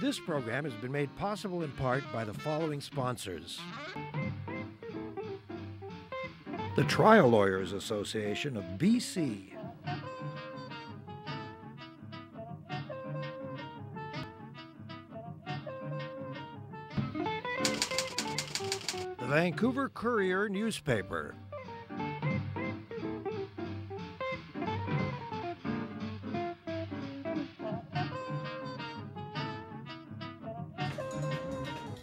This program has been made possible in part by the following sponsors. The Trial Lawyers Association of BC. The Vancouver Courier newspaper.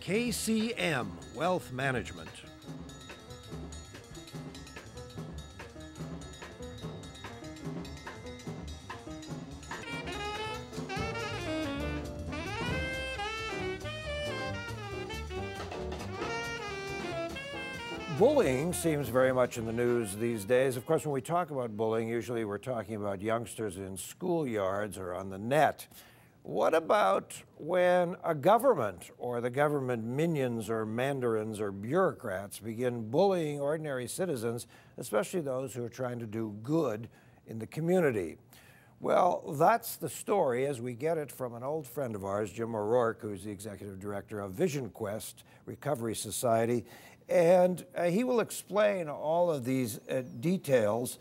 KCM Wealth Management. Bullying seems very much in the news these days. Of course, when we talk about bullying, usually we're talking about youngsters in schoolyards or on the net. What about when a government or the government minions or mandarins or bureaucrats begin bullying ordinary citizens, especially those who are trying to do good in the community? Well, that's the story as we get it from an old friend of ours, Jim O'Rourke, who's the executive director of VisionQuest Recovery Society. And he will explain all of these details,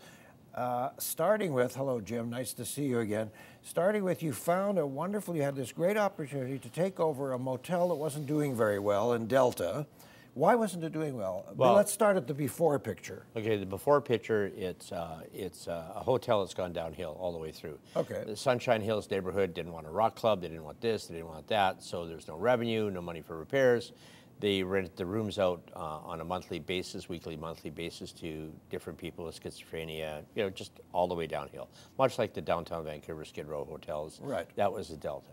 starting with, hello, Jim, nice to see you again. Starting with, you had this great opportunity to take over a motel that wasn't doing very well in Delta. Why wasn't it doing well? Well, let's start at the before picture. Okay, the before picture, it's a hotel that's gone downhill all the way through. Okay. The Sunshine Hills neighborhood didn't want a rock club, they didn't want this, they didn't want that, so there's no revenue, no money for repairs. They rent the rooms out on a monthly basis, monthly basis to different people with schizophrenia, just all the way downhill. Much like the downtown Vancouver Skid Row hotels. Right. That was the Delta.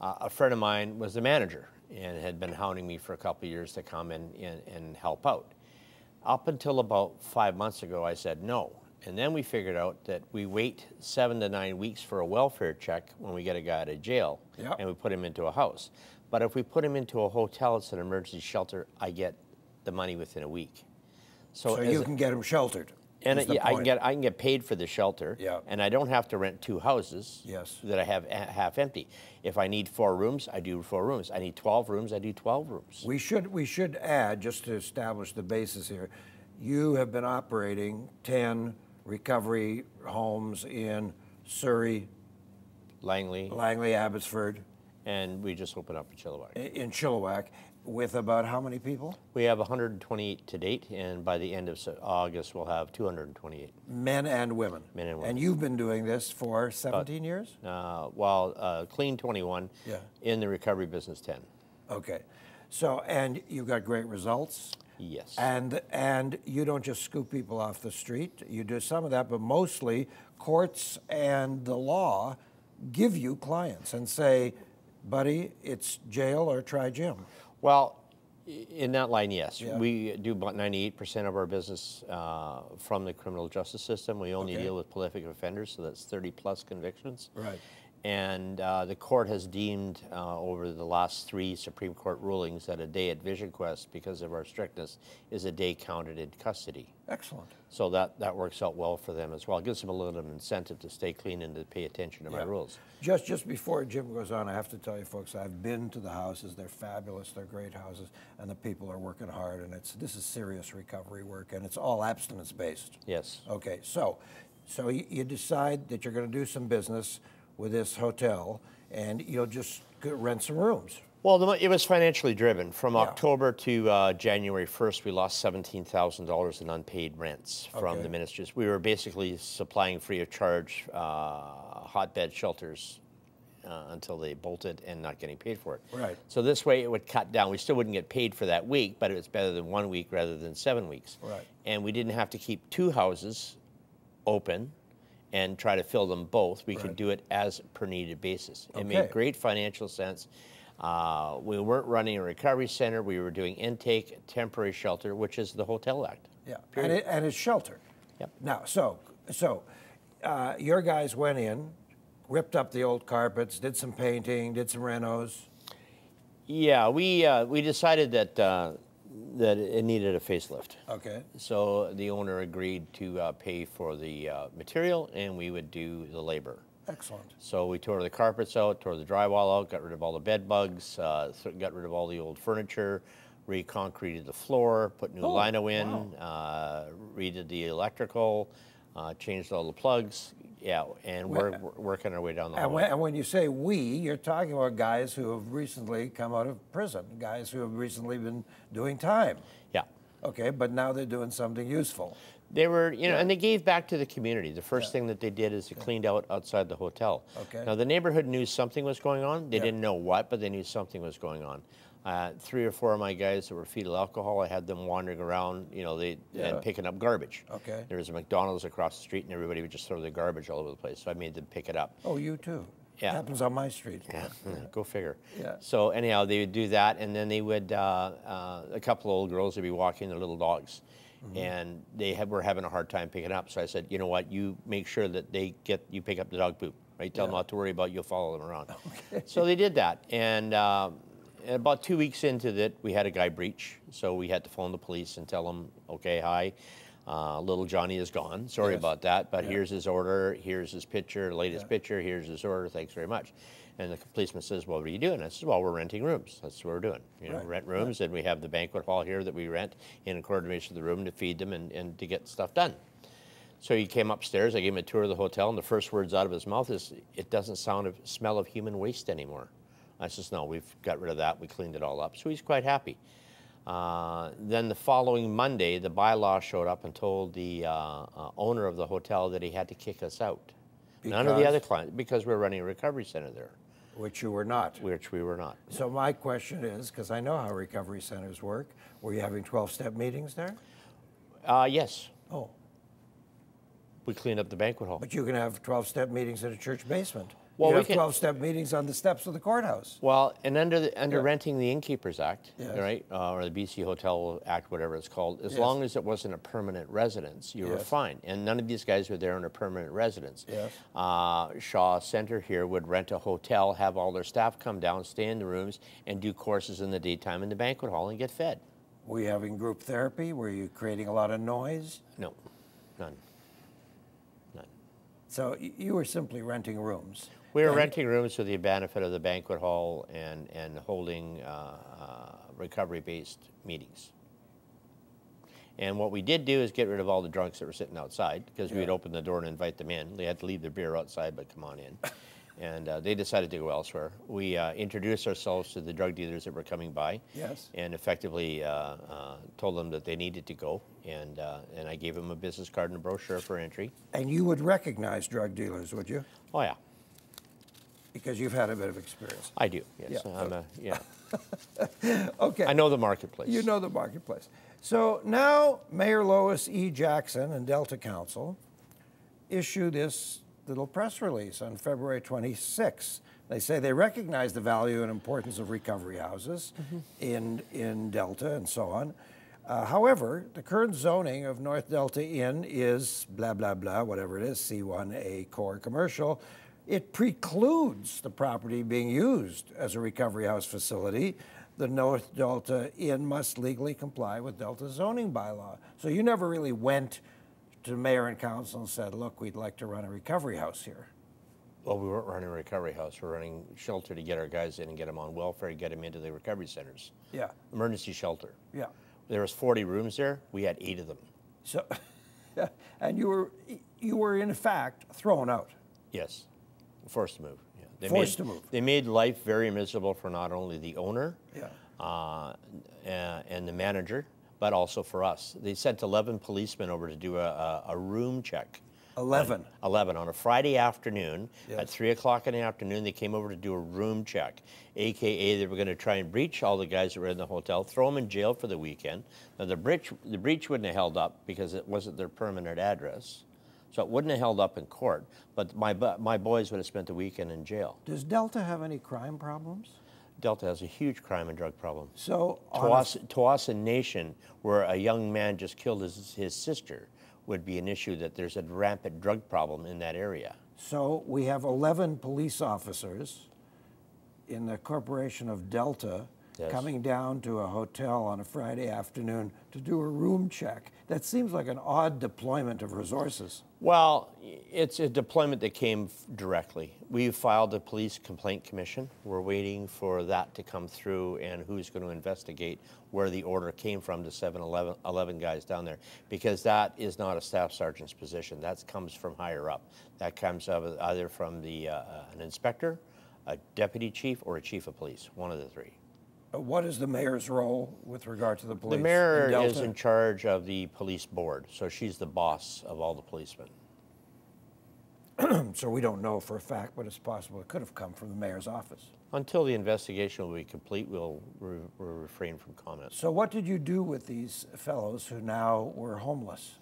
A friend of mine was the manager and had been hounding me for a couple of years to come in and help out. Up until about 5 months ago, I said no. And then we figured out that we wait 7 to 9 weeks for a welfare check when we get a guy out of jail, Yep. and we put him into a house. But if we put him into a hotel, it's an emergency shelter, I get the money within a week. So you can get him sheltered. And I can get paid for the shelter, Yeah. and I don't have to rent 2 houses Yes. that I have half empty. If I need 4 rooms, I do 4 rooms. I need 12 rooms, I do 12 rooms. We should add, just to establish the basis here, you have been operating 10 recovery homes in Surrey, Langley, Abbotsford, and we just opened up in Chilliwack. in Chilliwack, with about how many people? We have 128 to date, and by the end of August, we'll have 228. Men and women. Men and women. And you've been doing this for 17 years? Clean 21, Yeah. in the recovery business 10. Okay. So, and you've got great results? Yes. And you don't just scoop people off the street. You do some of that, but mostly courts and the law give you clients and say, buddy, it's jail or try Jim. Well, in that line, yes. Yeah. We do about 98% of our business from the criminal justice system. We only deal with prolific offenders, so that's 30-plus convictions. Right. And the court has deemed over the last 3 Supreme Court rulings that a day at VisionQuest, because of our strictness, is a day counted in custody. Excellent. So that works out well for them as well. It gives them a little bit of incentive to stay clean and to pay attention to my rules. Just before Jim goes on, I have to tell you folks, I've been to the houses. They're fabulous. They're great houses, and the people are working hard. And this is serious recovery work, and it's all abstinence-based. Yes. Okay, so you decide that you're going to do some business with this hotel, and you'll just rent some rooms. Well, it was financially driven. From October to January 1st, we lost $17,000 in unpaid rents from the ministers. We were basically supplying free of charge hotbed shelters until they bolted and not getting paid for it. Right. So this way it would cut down. We still wouldn't get paid for that week, but it was better than 1 week rather than 7 weeks. Right. And we didn't have to keep 2 houses open and try to fill them both. We could do it as per needed basis. It made great financial sense. We weren't running a recovery center. We were doing intake, temporary shelter, which is the Hotel Act. Yeah, and it's sheltered. Yep. Now, so your guys went in, ripped up the old carpets, did some painting, did some renos. Yeah, we decided that it needed a facelift. Okay. So the owner agreed to pay for the material, and we would do the labor. Excellent. So we tore the carpets out, tore the drywall out, got rid of all the bed bugs, got rid of all the old furniture, reconcreted the floor, put new lino in, redid the electrical, changed all the plugs. Yeah, and we're working our way down the hallway. And when you say we, you're talking about guys who have recently come out of prison, guys who have recently been doing time. Yeah. Okay, but now they're doing something useful. They were, you know, and they gave back to the community. The first thing that they did is they cleaned out outside the hotel. Okay. Now, the neighborhood knew something was going on. They didn't know what, but they knew something was going on. 3 or 4 of my guys that were fetal alcohol, I had them wandering around, you know, and picking up garbage. Okay. There was a McDonald's across the street, and everybody would just throw their garbage all over the place. So I made them pick it up. Oh, you too. Yeah. It happens on my street. Yeah, go figure. Yeah. So anyhow, they would do that, and then they would, a couple of old girls would be walking their little dogs. And they were having a hard time picking up. So I said, you know what, you make sure that you pick up the dog poop, right? Tell them not to worry about, you'll follow them around. Okay. So they did that. And about 2 weeks into that, we had a guy breach. So we had to phone the police and tell them, okay, hi, little Johnny is gone. Sorry about that, but here's his order, here's his picture, latest picture, here's his order, thanks very much. And the policeman says, well, what are you doing? I said, well, we're renting rooms. That's what we're doing. You know, rent rooms, and we have the banquet hall here that we rent in coordination with the room to feed them and to get stuff done. So he came upstairs, I gave him a tour of the hotel, and the first words out of his mouth is, it doesn't smell of human waste anymore. I says, no, we've got rid of that, we cleaned it all up. So he's quite happy. Then the following Monday, the bylaw showed up and told the owner of the hotel that he had to kick us out. Because? None of the other clients, because we're running a recovery center there. Which you were not. Which we were not. So my question is, because I know how recovery centers work, were you having 12-step meetings there? Yes. Oh. We cleaned up the banquet hall. But you can have 12-step meetings in a church basement. Well, you have 12-step meetings on the steps of the courthouse. Well, and under Renting the Innkeepers Act, yes. right, or the BC Hotel Act, whatever it's called, as long as it wasn't a permanent residence, you were fine. And none of these guys were there on a permanent residence. Yes. Shaw Center here would rent a hotel, have all their staff come down, stay in the rooms, and do courses in the daytime in the banquet hall and get fed. Were you having group therapy? Were you creating a lot of noise? No, none. None. So you were simply renting rooms. We were renting rooms for the benefit of the banquet hall and holding recovery-based meetings. And what we did do is get rid of all the drunks that were sitting outside, because we would open the door and invite them in. They had to leave their beer outside, but come on in. And they decided to go elsewhere. We introduced ourselves to the drug dealers that were coming by. Yes. And effectively told them that they needed to go. And I gave them a business card and a brochure for entry. And you would recognize drug dealers, would you? Oh, yeah. Because you've had a bit of experience. I do, yes. Yeah. Okay. I know the marketplace. You know the marketplace. So now Mayor Lois E. Jackson and Delta Council issue this little press release on February 26th. They say they recognize the value and importance of recovery houses in Delta and so on. However, the current zoning of North Delta Inn is blah, blah, blah, whatever it is, C1A core commercial. It precludes the property being used as a recovery house facility. The North Delta Inn must legally comply with Delta's zoning bylaw. So you never really went to mayor and council and said, look, we'd like to run a recovery house here. Well, we weren't running a recovery house. We're running shelter to get our guys in and get them on welfare and get them into the recovery centers. Yeah. Emergency shelter. Yeah. There was 40 rooms there. We had 8 of them. So, and you were in fact thrown out. Yes. Forced to move. Yeah. Forced to move. They made life very miserable for not only the owner and the manager, but also for us. They sent 11 policemen over to do a room check. 11? 11. On a Friday afternoon, at 3 o'clock in the afternoon, they came over to do a room check, a.k.a. they were going to try and breach all the guys that were in the hotel, throw them in jail for the weekend. Now, the breach wouldn't have held up because it wasn't their permanent address. So it wouldn't have held up in court, but my boys would have spent the weekend in jail. Does Delta have any crime problems? Delta has a huge crime and drug problem. So Tawasin Nation, where a young man just killed his sister, would be an issue that there's a rampant drug problem in that area. So we have 11 police officers in the corporation of Delta Yes. coming down to a hotel on a Friday afternoon to do a room check. That seems like an odd deployment of resources. Well, it's a deployment that came directly. We filed a police complaint commission. We're waiting for that to come through and who's going to investigate where the order came from to 11 guys down there, because that is not a staff sergeant's position. That comes from higher up. That comes either from an inspector, a deputy chief, or a chief of police, one of the three. What is the mayor's role with regard to the police? The mayor is in charge of the police board, so she's the boss of all the policemen. So we don't know for a fact, but it's possible it could have come from the mayor's office. Until the investigation will be complete, we'll refrain from comment. So what did you do with these fellows who now were homeless?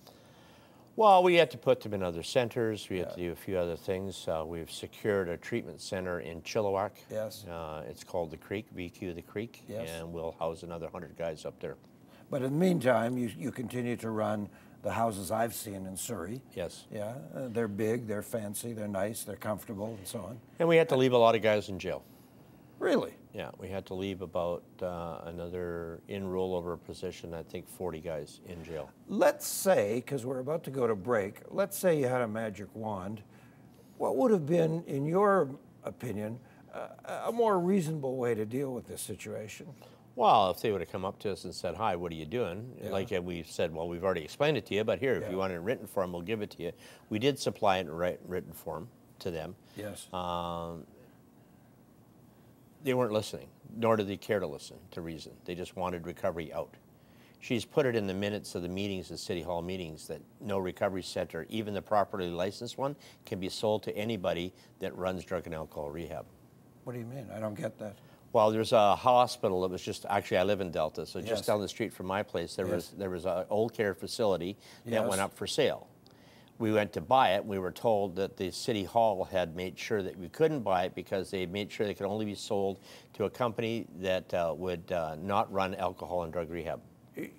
Well, we had to put them in other centers. We had to do a few other things. We've secured a treatment center in Chilliwack. Yes. It's called The Creek, VQ The Creek, yes. And we'll house another 100 guys up there. But in the meantime, you continue to run the houses I've seen in Surrey. Yes. Yeah, they're big, they're fancy, they're nice, they're comfortable, and so on. And we had to leave a lot of guys in jail. Really? Yeah, we had to leave about another in rollover position, I think 40 guys in jail. Let's say, because we're about to go to break, let's say you had a magic wand. What would have been, in your opinion, a more reasonable way to deal with this situation? Well, if they would have come up to us and said, hi, what are you doing? Yeah. Like we said, well, we've already explained it to you, but here, if you want it in written form, we'll give it to you. We did supply it in written form to them. Yes. They weren't listening, nor did they care to listen to reason. They just wanted recovery out. She's put it in the minutes of the meetings, the City Hall meetings, that no recovery center, even the properly licensed one, can be sold to anybody that runs drug and alcohol rehab. What do you mean? I don't get that. Well, there's a hospital that was just, actually I live in Delta, so Yes. just down the street from my place, there was an old care facility that Yes. went up for sale. We went to buy it. We were told that the City Hall had made sure that we couldn't buy it because they made sure they could only be sold to a company that would not run alcohol and drug rehab.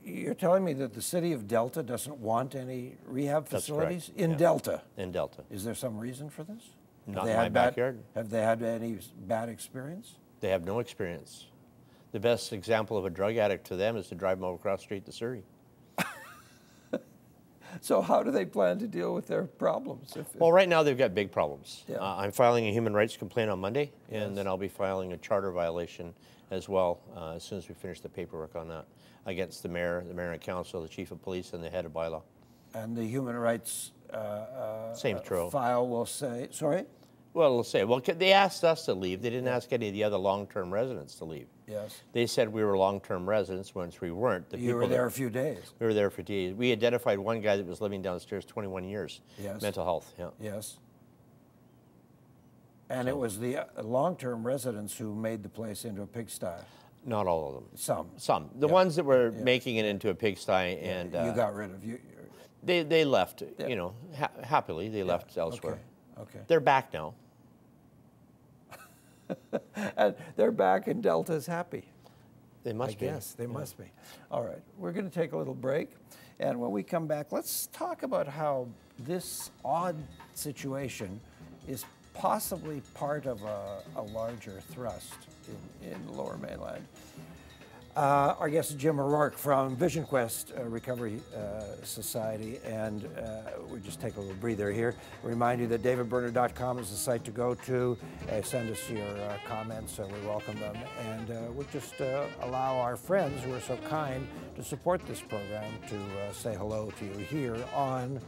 You're telling me that the city of Delta doesn't want any rehab That's facilities correct. in Delta? In Delta. Is there some reason for this? Not in my backyard. Have they had any bad experience? They have no experience. The best example of a drug addict to them is to drive them over across the street to Surrey. So how do they plan to deal with their problems? Well, right now they've got big problems. Yeah. I'm filing a human rights complaint on Monday, and Yes. then I'll be filing a charter violation as well as soon as we finish the paperwork on that against the mayor and council, the chief of police, and the head of bylaw. And the human rights Same trope. file will say, sorry? Well, let's say, well, they asked us to leave. They didn't ask any of the other long-term residents to leave. Yes. They said we were long-term residents once we weren't. You were there a few days. We were there for days. We identified one guy that was living downstairs 21 years. Yes. Mental health, yeah. Yes. And it was the long-term residents who made the place into a pigsty. Not all of them. Some. Some. The ones that were making it into a pigsty, and You got rid of you. they left, you know, happily. They left elsewhere. Okay. They're back now. And they're back and Delta's happy. They must be. Yes, they must be. All right, we're going to take a little break. And when we come back, let's talk about how this odd situation is possibly part of a larger thrust in the Lower Mainland. Our guest is Jim O'Rourke from VisionQuest Recovery Society, and we just take a little breather here. Remind you that davidberner.com is the site to go to. Send us your comments, we welcome them. And we'll just allow our friends who are so kind to support this program to say hello to you here on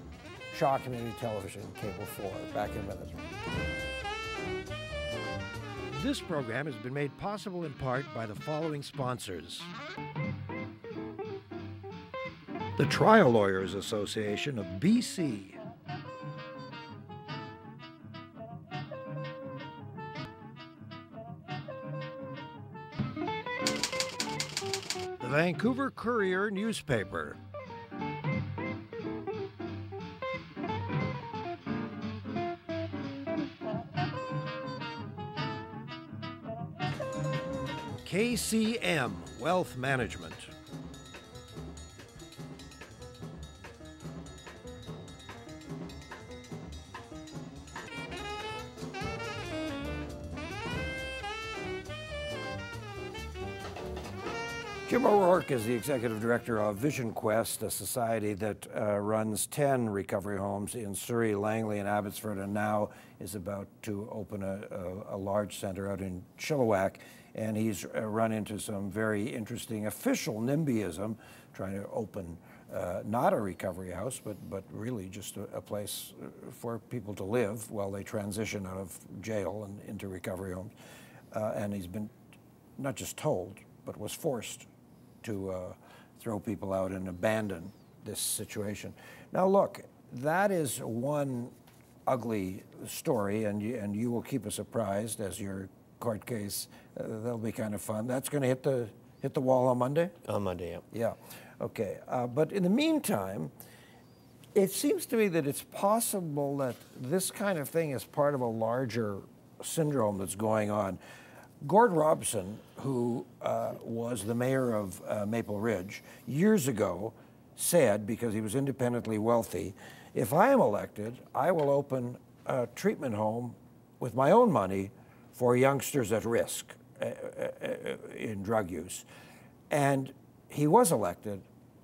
Shaw Community Television, Cable 4. Back in a minute. This program has been made possible in part by the following sponsors. The Trial Lawyers Association of BC. The Vancouver Courier newspaper. KCM Wealth Management. Jim O'Rourke is the executive director of VisionQuest, a society that runs 10 recovery homes in Surrey, Langley, and Abbotsford, and now is about to open a large center out in Chilliwack. And he's run into some very interesting official NIMBYism, trying to open not a recovery house, but really just a place for people to live while they transition out of jail and into recovery homes. And he's been not just told, but was forced to throw people out and abandon this situation. Now look, that is one ugly story, and you will keep us apprised as your court case. That'll be kind of fun. That's going to hit the wall on Monday? On Monday, yeah. Yeah, okay. But in the meantime, it seems to me that it's possible that this kind of thing is part of a larger syndrome that's going on. Gord Robson, who was the mayor of Maple Ridge years ago, said, because he was independently wealthy, if I am elected, I will open a treatment home with my own money for youngsters at risk in drug use. And he was elected,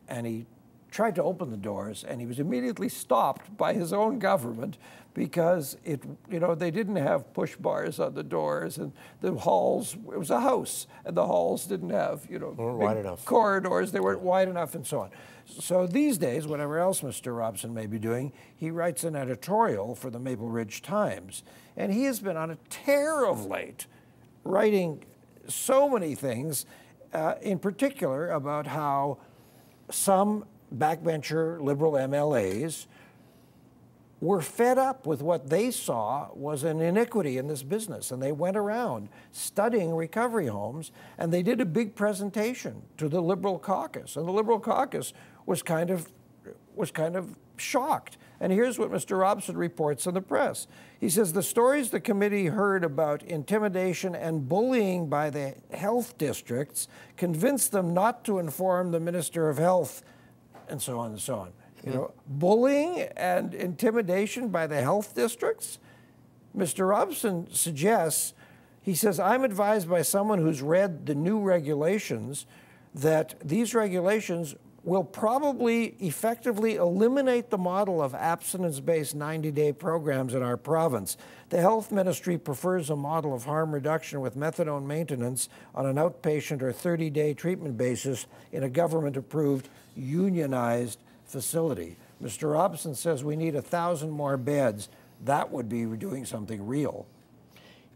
and he tried to open the doors, and he was immediately stopped by his own government because they didn't have push bars on the doors, and the halls, it was a house, and the halls didn't have, wide enough corridors, they weren't wide enough, and so on. So these days, whatever else Mr. Robson may be doing, he writes an editorial for the Maple Ridge Times, and he has been on a tear of late, writing so many things, in particular about how some backbencher Liberal MLAs were fed up with what they saw was an iniquity in this business, and they went around studying recovery homes, and they did a big presentation to the Liberal caucus, and the Liberal caucus was kind of shocked. And here's what Mr. Robson reports in the press. He says, the stories the committee heard about intimidation and bullying by the health districts convinced them not to inform the Minister of Health, and so on and so on. Bullying and intimidation by the health districts? Mr. Robson suggests, he says, I'm advised by someone who's read the new regulations that these regulations will probably effectively eliminate the model of abstinence-based 90-day programs in our province. The health ministry prefers a model of harm reduction with methadone maintenance on an outpatient or 30-day treatment basis in a government-approved, unionized facility. Mr. Robson says we need 1,000 more beds. That would be doing something real.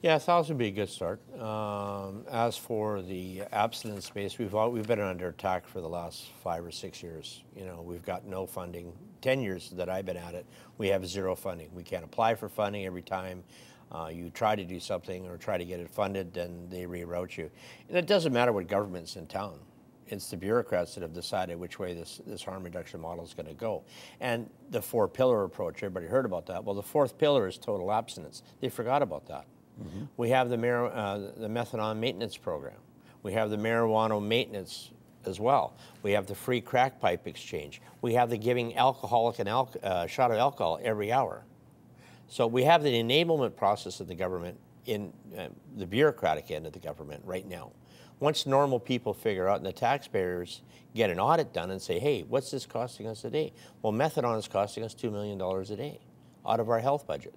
Yeah, 1,000 would be a good start. As for the abstinence space, we've been under attack for the last 5 or 6 years. We've got no funding. 10 years that I've been at it, we have zero funding. We can't apply for funding. Every time you try to do something or try to get it funded, then they reroute you. And it doesn't matter what government's in town. It's the bureaucrats that have decided which way this harm reduction model is going to go. And the 4-pillar approach, everybody heard about that. Well, the 4th pillar is total abstinence. They forgot about that. Mm-hmm. We have the methadone maintenance program. We have the marijuana maintenance as well. We have the free crack pipe exchange. We have the giving alcoholic shot of alcohol every hour. So we have the enablement process of the government in the bureaucratic end of the government right now. Once normal people figure out and the taxpayers get an audit done and say, hey, what's this costing us a day? Well, methadone is costing us $2 million a day out of our health budget.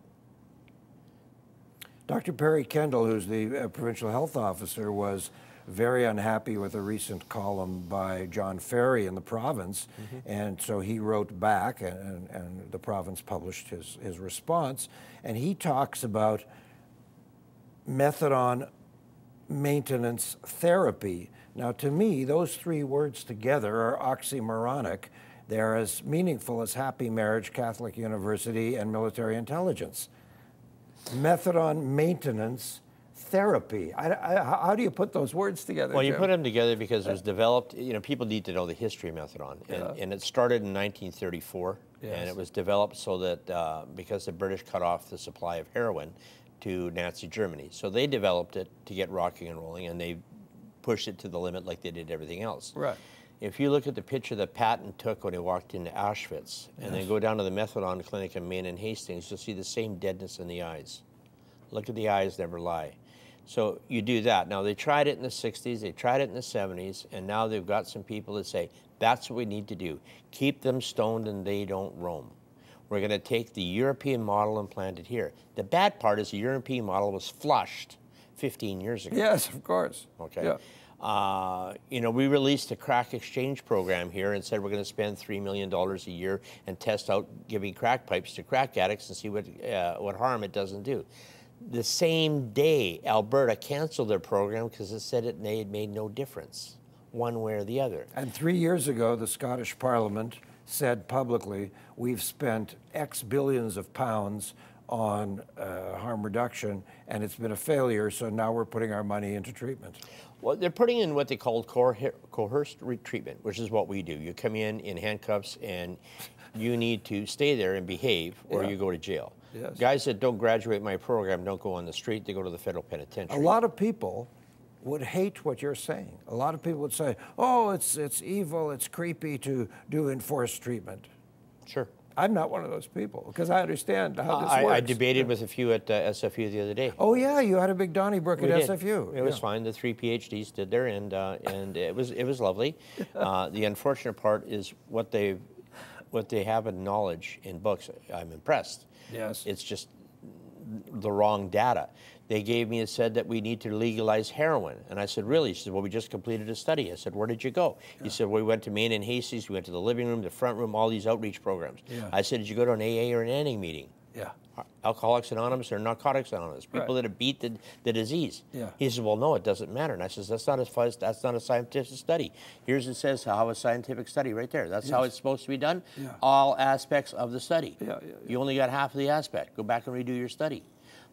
Dr. Perry Kendall, who's the provincial health officer, was very unhappy with a recent column by John Ferry in the province, and so he wrote back, and the province published his response, and he talks about methadone maintenance therapy. Now, to me, those 3 words together are oxymoronic. They're as meaningful as happy marriage, Catholic university, and military intelligence. Methadone maintenance therapy. How do you put those words together? Well, you Jim? put them together because it was developed, people need to know the history of methadone. And it started in 1934, yes. And it was developed so that because the British cut off the supply of heroin to Nazi Germany. So they developed it to get rocking and rolling, and they pushed it to the limit like they did everything else. Right. If you look at the picture that Patton took when he walked into Auschwitz, and then go down to the methadone clinic in Maine and Hastings, you'll see the same deadness in the eyes. Look at the eyes, never lie. So you do that. Now, they tried it in the 60s, they tried it in the 70s, and now they've got some people that say, that's what we need to do. Keep them stoned and they don't roam. We're going to take the European model and plant it here. The bad part is the European model was flushed 15 years ago. Yes, of course. Okay. Yeah. You know, we released a crack exchange program here and said we're going to spend $3 million a year and test out giving crack pipes to crack addicts and see what harm it doesn't do. The same day, Alberta canceled their program because it said it made no difference one way or the other. And 3 years ago, the Scottish Parliament said publicly, we've spent X billions of pounds on harm reduction, and it's been a failure, so now we're putting our money into treatment. Well, they're putting in what they call coerced treatment, which is what we do. You come in handcuffs, and you need to stay there and behave, or you go to jail. Yes. Guys that don't graduate my program don't go on the street, they go to the federal penitentiary. A lot of people would hate what you're saying. A lot of people would say, oh, it's evil, it's creepy to do enforced treatment. Sure. I'm not one of those people, because I understand how this works. I debated with a few at SFU the other day. Oh yeah, you had a big Donnybrook at SFU. It was fine. The 3 PhDs did there, and it was lovely. The unfortunate part is what they have in knowledge in books. I'm impressed. Yes. It's just the wrong data. They gave me and said that we need to legalize heroin. And I said, really? She said, well, we just completed a study. I said, where did you go? He said, well, we went to Main and Hastings, we went to the living room, the front room, all these outreach programs. Yeah. I said, did you go to an AA or an NA meeting? Yeah. Alcoholics Anonymous or Narcotics Anonymous, people that have beat the disease. Yeah. He said, well, no, it doesn't matter. And I said, that's not a scientific study. Here's it says how a scientific study right there. That's how it's supposed to be done. Yeah. All aspects of the study. Yeah. You only got half of the aspect. Go back and redo your study.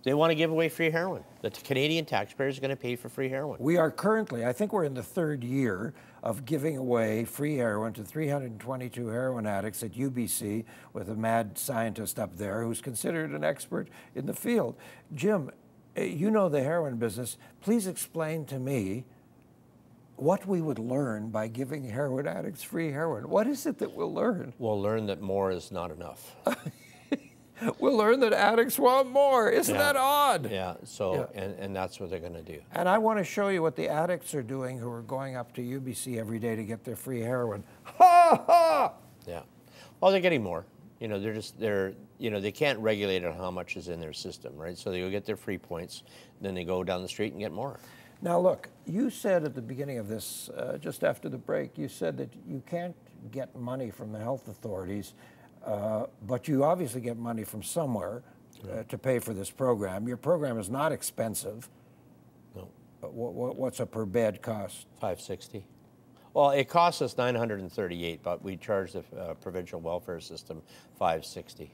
They want to give away free heroin. The Canadian taxpayers are going to pay for free heroin. We are currently, I think we're in the 3rd year of giving away free heroin to 322 heroin addicts at UBC with a mad scientist up there who's considered an expert in the field. Jim, you know the heroin business. Please explain to me what we would learn by giving heroin addicts free heroin. What is it that we'll learn? We'll learn that more is not enough. We'll learn that addicts want more. Isn't that odd? Yeah, so, and that's what they're going to do. And I want to show you what the addicts are doing who are going up to UBC every day to get their free heroin. Ha ha! Yeah. Well, they're getting more. You know, they can't regulate on how much is in their system, right? So they go get their free points, then they go down the street and get more. Now look, you said at the beginning of this, just after the break, you said that you can't get money from the health authorities, but you obviously get money from somewhere to pay for this program. Your program is not expensive. No. What's a per bed cost? $560. Well, it costs us $938, but we charge the provincial welfare system $560.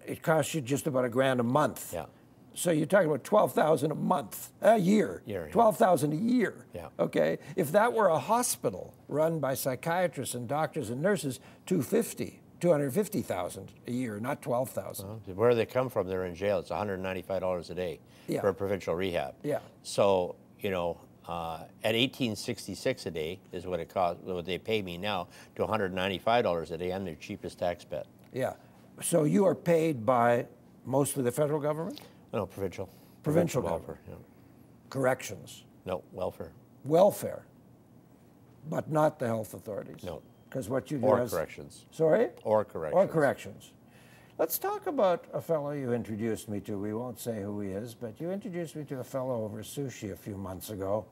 It costs you just about $1,000 a month. Yeah. So you're talking about $12,000 a month, a year. $12,000 a year. Yeah. Okay. If that were a hospital run by psychiatrists and doctors and nurses, $250,000 a year, not $12,000. Where they come from, they're in jail. It's $195 a day for a provincial rehab. Yeah. So, you know, at $18.66 a day is what it costs. What they pay me now to $195 a day. I'm their cheapest tax bet. Yeah. So you are paid by mostly the federal government? No, provincial. Provincial welfare. government. Yeah. Corrections. No, welfare. Welfare, but not the health authorities. No. Because what you do Or corrections. Sorry? Or corrections. Or corrections. Let's talk about a fellow you introduced me to. We won't say who he is, but you introduced me to a fellow over sushi a few months ago,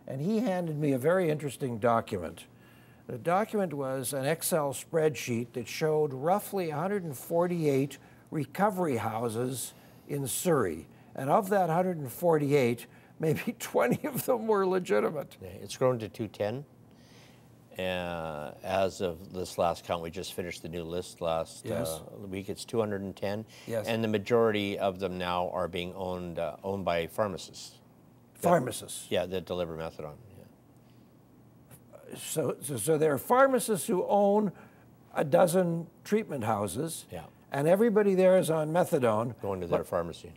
and he handed me a very interesting document. The document was an Excel spreadsheet that showed roughly 148 recovery houses in Surrey. And of that 148, maybe 20 of them were legitimate. Yeah, it's grown to 210. As of this last count, we just finished the new list last week. It's 210, and the majority of them now are being owned by pharmacists. Pharmacists? Yeah, that deliver methadone. Yeah. So there are pharmacists who own a dozen treatment houses, and everybody there is on methadone. Going to their pharmacy.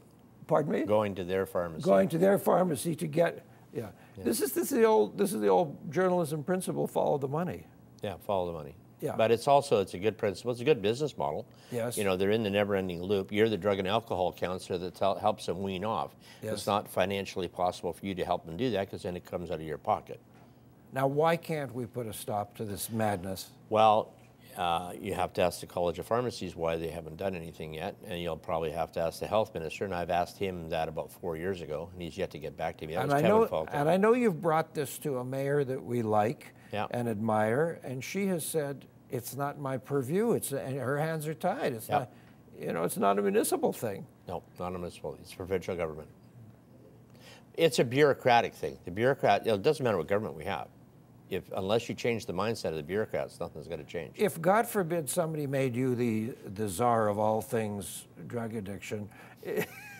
Pardon me? Going to their pharmacy. Going to their pharmacy to get. Yeah. This is the old journalism principle: follow the money. Yeah, follow the money. Yeah. But it's a good principle. It's a good business model. Yes. You know, they're in the never-ending loop. You're the drug and alcohol counselor that helps them wean off. Yes. It's not financially possible for you to help them do that because then it comes out of your pocket. Now, why can't we put a stop to this madness? Well, you have to ask the College of Pharmacies why they haven't done anything yet, and you'll probably have to ask the health minister, and I've asked him that about 4 years ago, and he's yet to get back to me. That was Kevin Falcon. And I know you've brought this to a mayor that we like Yeah. and admire, and she has said, it's not my purview, and her hands are tied. It's not, you know, it's not a municipal thing. No, not a municipal, it's provincial government. It's a bureaucratic thing. The bureaucrat, it doesn't matter what government we have. Unless you change the mindset of the bureaucrats, nothing's going to change. If, God forbid, somebody made you the czar of all things drug addiction,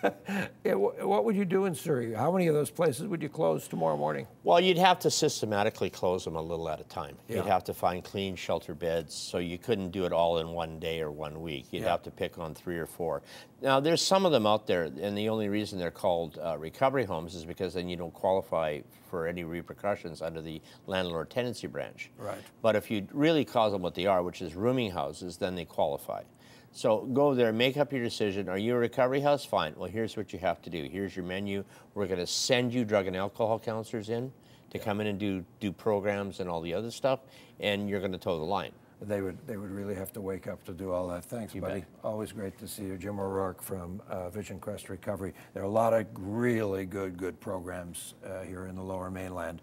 what would you do in Surrey? How many of those places would you close tomorrow morning? Well, you'd have to systematically close them a little at a time. Yeah. You'd have to find clean shelter beds, so you couldn't do it all in one day or 1 week. You'd have to pick on 3 or 4. Now, there's some of them out there, and the only reason they're called recovery homes is because then you don't qualify for any repercussions under the landlord tenancy branch. Right. But if you really call them what they are, which is rooming houses, then they qualify. So go there, make up your decision. Are you a recovery house? Fine. Well, here's what you have to do. Here's your menu. We're going to send you drug and alcohol counselors in to come in and do programs and all the other stuff, and you're going to toe the line. They would really have to wake up to do all that. Thanks, buddy. Bet. Always great to see you. Jim O'Rourke from VisionQuest Recovery. There are a lot of really good programs here in the Lower Mainland.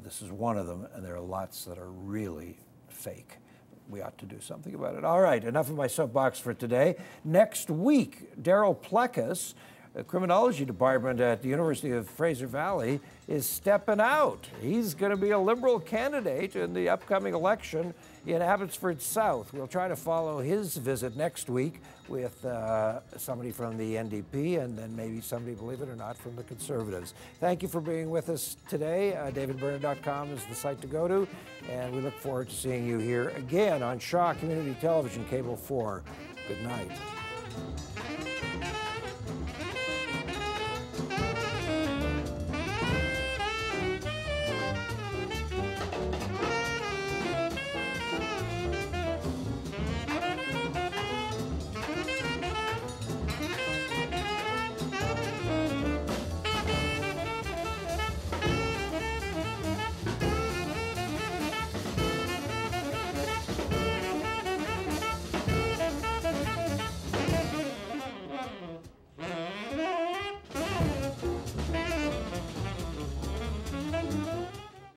This is one of them, and there are lots that are really fake. We ought to do something about it. All right, enough of my soapbox for today. Next week, Daryl Plekas, the criminology department at the University of Fraser Valley, is stepping out. He's going to be a Liberal candidate in the upcoming election in Abbotsford South. We'll try to follow his visit next week with somebody from the NDP and then maybe somebody, believe it or not, from the Conservatives. Thank you for being with us today. DavidBurner.com is the site to go to, and we look forward to seeing you here again on Shaw Community Television, Cable 4. Good night.